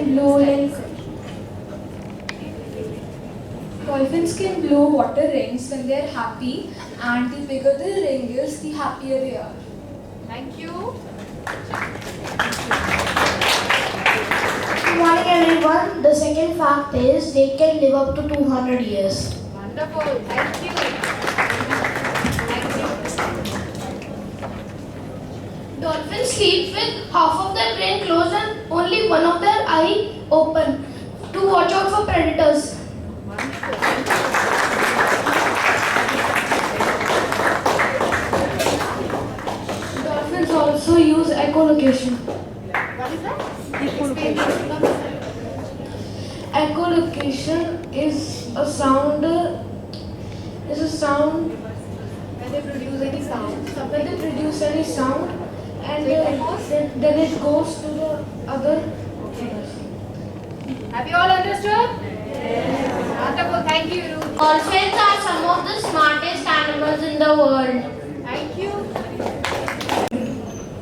blow like Dolphins can blow water rings when they are happy, and the bigger the ring is, the happier they are. Thank you. Good morning everyone. The second fact is they can live up to 200 years. Wonderful. Thank you. Thank you. Dolphins sleep with half of their brain closed and only one of their eye open to watch out for predators. Dolphins also use echolocation. What is that? Echolocation. Echolocation is a sound When they produce any sound. when they produce any sound and So it echoes? then it goes to the other. Have you all understood? Yes. Wonderful. Thank you, Ruth. Dolphins are some of the smartest animals in the world. Thank you.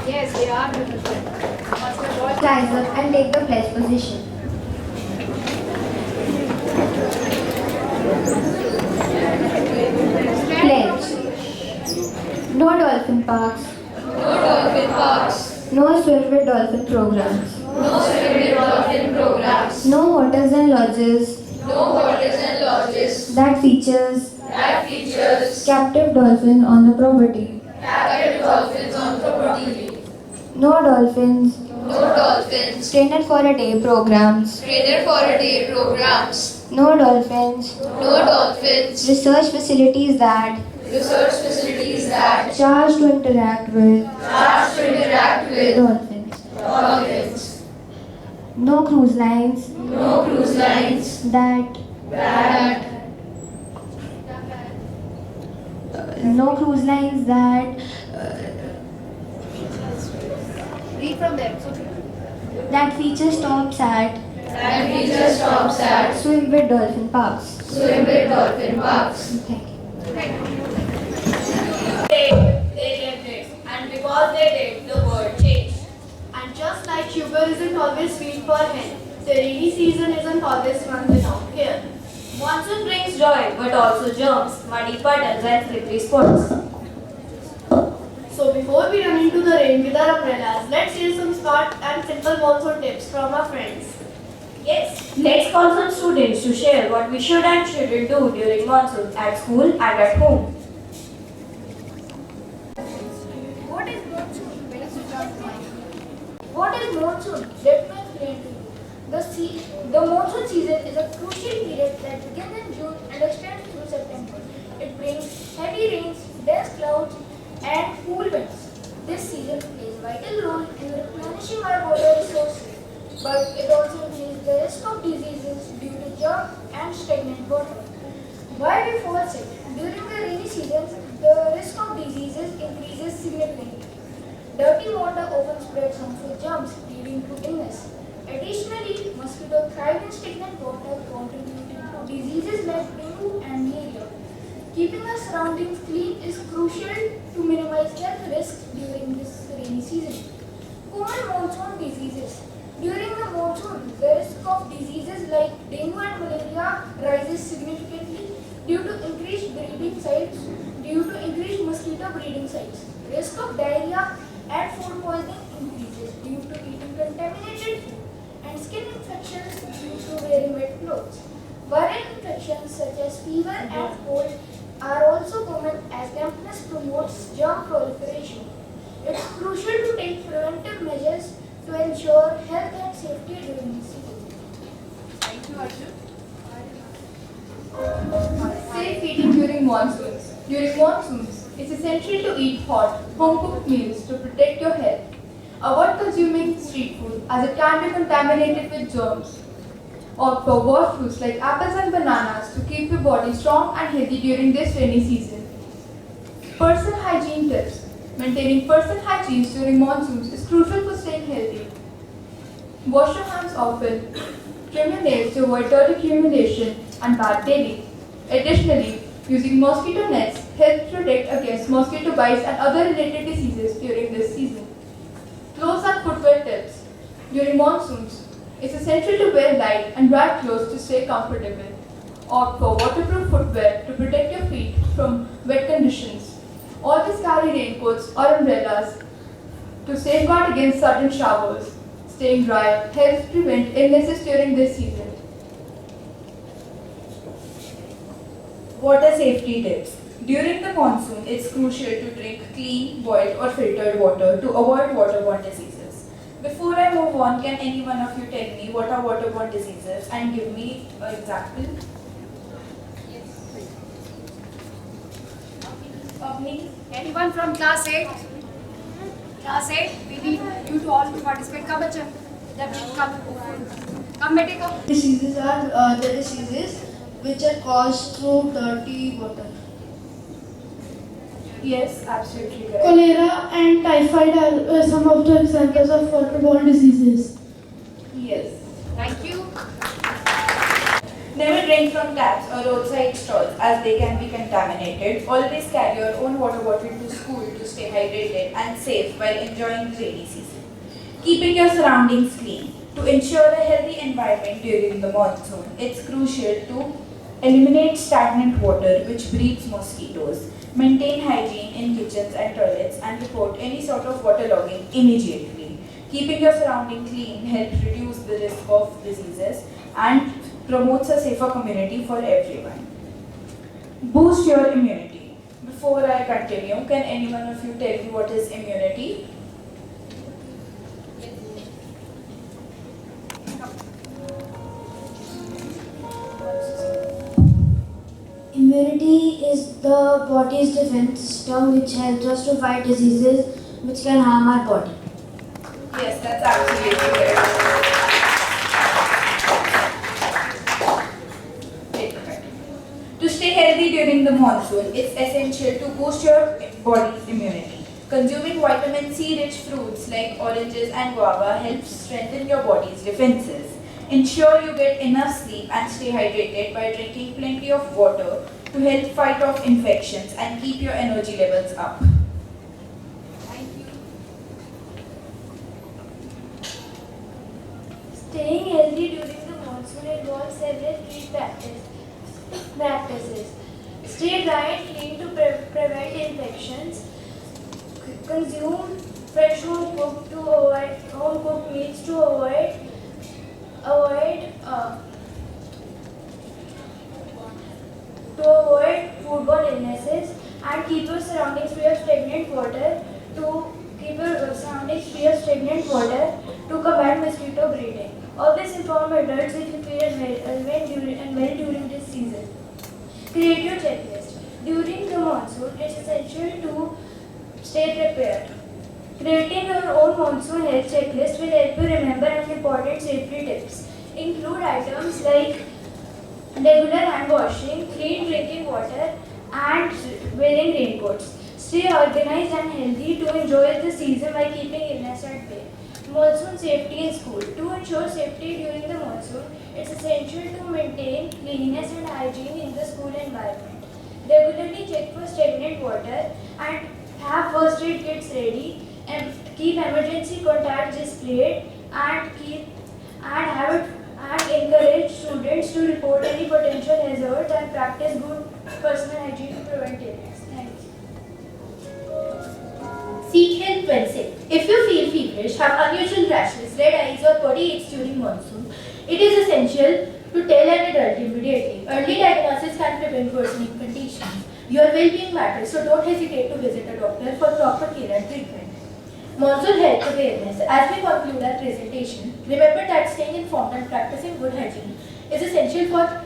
Yes, they are beautiful. What's your voice? Rise up and take the pledge position. Pledge. No dolphin parks. No dolphin parks, No swim with dolphin programs. no swimming dolphin programs, No hotels and lodges no hotels and lodges that features that features captive dolphin on the property. captive dolphins on property. No dolphins No dolphins trained for a day programs. trained for a day programs. No dolphins No dolphins research facilities that research facilities that charge to interact with charge to interact with dolphins. dolphins. No cruise lines No cruise lines that that no cruise lines that Read from them. So, that feature stops at that feature stops at swim with dolphin parks. swim with dolphin parks. Thank you. They did it, and because they did, the world changed. And just like sugar isn't always sweet for health, the rainy season isn't always fun without care. Monsoon brings joy, but also germs, muddy puddles, and slippery spots. So before we run into the rain with our umbrellas, let's hear some smart and simple monsoon tips from our friends. Yes, let's call some students to share what we should and shouldn't do during monsoon at school and at home. What is monsoon? What is monsoon? Let me explain to you. The monsoon season is a crucial period that begins in June and extends through September. It brings heavy rains, dense clouds, and cool winds. This season plays a vital role in replenishing our water resources, but it also increases the risk of diseases due to germ and stagnant water. Why we fall sick? During the rainy seasons, the risk of diseases increases significantly. Dirty water often spreads harmful germs, leading to illness. Additionally, mosquitoes thrive in stagnant water, contributing to diseases like dengue and malaria. Keeping our surroundings clean is crucial to minimize health risks during this rainy season. Common monsoon diseases. During the monsoon, the risk of diseases like dengue and malaria rises significantly due to increased mosquito breeding sites. Risk of diarrhea and food poisoning increases due to eating contaminated food, and skin infections due to wearing wet clothes. Viral infections such as fever and cold are also common as dampness promotes germ proliferation. It's crucial to take preventive measures to ensure health and safety during this season. thank you, Arjun. Safe eating during monsoons. During monsoons, it's essential to eat hot, home-cooked meals to protect your health. Avoid consuming street food as it can be contaminated with germs. Opt for washed fruits like apples and bananas to keep your body strong and healthy during this rainy season. Personal hygiene tips. Maintaining personal hygiene during monsoons is crucial for staying healthy. Wash your hands often. Trim your nails to avoid dirt accumulation and bath daily. Additionally, using mosquito nets helps protect against mosquito bites and other related diseases during this season. Clothes and footwear tips. During monsoons, It's essential to wear light and bright clothes to stay comfortable. Opt for waterproof footwear to protect your feet from wet conditions. Always carry raincoats or umbrellas to safeguard against sudden showers. Staying dry helps prevent illnesses during this season. Water safety tips. During the monsoon, it's crucial to drink clean, boiled or filtered water to avoid waterborne diseases. Before I move on, can any one of you tell me what are waterborne diseases and give me an example? Please. Anyone from class 8? Class 8, we need you to all to participate. Come, bachcha. Come, bete, come. Diseases are the diseases which are caused through dirty water. Yes, absolutely correct. Cholera and typhoid are some of the examples of waterborne diseases. Yes. Thank you. Never drink from taps or roadside stalls as they can be contaminated. Always carry your own water bottle to school to stay hydrated and safe while enjoying the rainy season. Keeping your surroundings clean. To ensure a healthy environment during the monsoon, it's crucial to eliminate stagnant water which breeds mosquitoes. Maintain hygiene in kitchens and toilets and report any sort of waterlogging immediately. Keeping your surrounding clean helps reduce the risk of diseases and promotes a safer community for everyone. Boost your immunity. Before I continue, can any one of you tell me what is immunity? Immunity is the body's defense system which helps us to fight diseases which can harm our body. Yes, that's absolutely correct. To stay healthy during the monsoon, it's essential to boost your body's immunity. Consuming vitamin C rich fruits like oranges and guava helps strengthen your body's defenses. Ensure you get enough sleep and stay hydrated by drinking plenty of water to help fight off infections and keep your energy levels up. Thank you. Staying healthy during the monsoon involves several key practices. Stay dry and clean to prevent infections. Consume fresh home cooked meats to avoid foodborne illnesses, and keep your surroundings free of stagnant water to combat mosquito breeding. Always inform adults if you feel unwell during this season. Create your checklist. During the monsoon, it's essential to stay prepared. Creating your own monsoon health checklist will help you remember an important safety tips. Include items like regular hand washing, clean drinking water, and wearing raincoats. Stay organized and healthy to enjoy the season by keeping illness at bay. Monsoon safety in school. To ensure safety during the monsoon, it's essential to maintain cleanliness and hygiene in the school environment. Regularly check for stagnant water and have first aid kits ready, and keep emergency contacts displayed, and encourage students to report any potential hazards and practice good personal hygiene to prevent illness. Thanks. Seek help when sick. If you feel feverish, have unusual rashes, red eyes or body aches during monsoon, it is essential to tell an adult immediately. Early diagnosis can prevent worsening conditions. Your well-being matters, so don't hesitate to visit a doctor for proper care and treatment. Monsoon health awareness. As we conclude our presentation, remember that staying informed and practicing good hygiene is essential for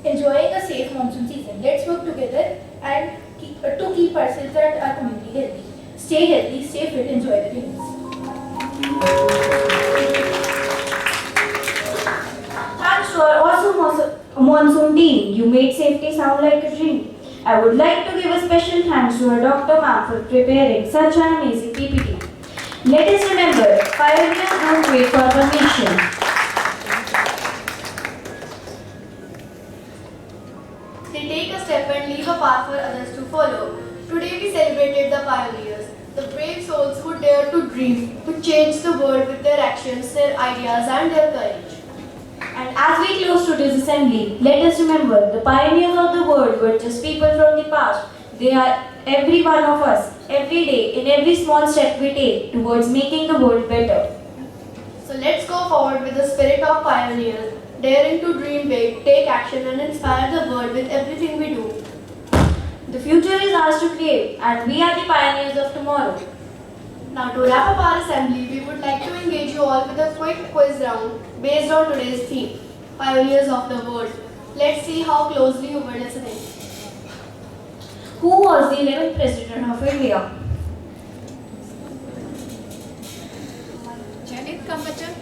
enjoying a safe monsoon season. Let's work together and to keep ourselves and our community healthy. Stay healthy, stay fit, enjoy the rains. Thanks to our awesome monsoon team. You made safety sound like a dream. I would like to give a special thanks to our Dr. Ma'am for preparing such an amazing PPT. Let us remember, pioneers don't wait for permission. They take a step and leave a path for others to follow. Today we celebrated the pioneers, the brave souls who dared to dream, to change the world with their actions, their ideas, and their courage. And as we close today's assembly, let us remember the pioneers of the world were just people from the past. They are every one of us, every day, in every small step we take towards making the world better. So let's go forward with the spirit of pioneers, daring to dream big, take action, and inspire the world with everything we do. The future is ours to create, and we are the pioneers of tomorrow. Now to wrap up our assembly, we would like to engage you all with a quick quiz round based on today's theme, Pioneers of the World. Let's see how closely you were listening. Who was the 11th President of India? Janit Kambachar.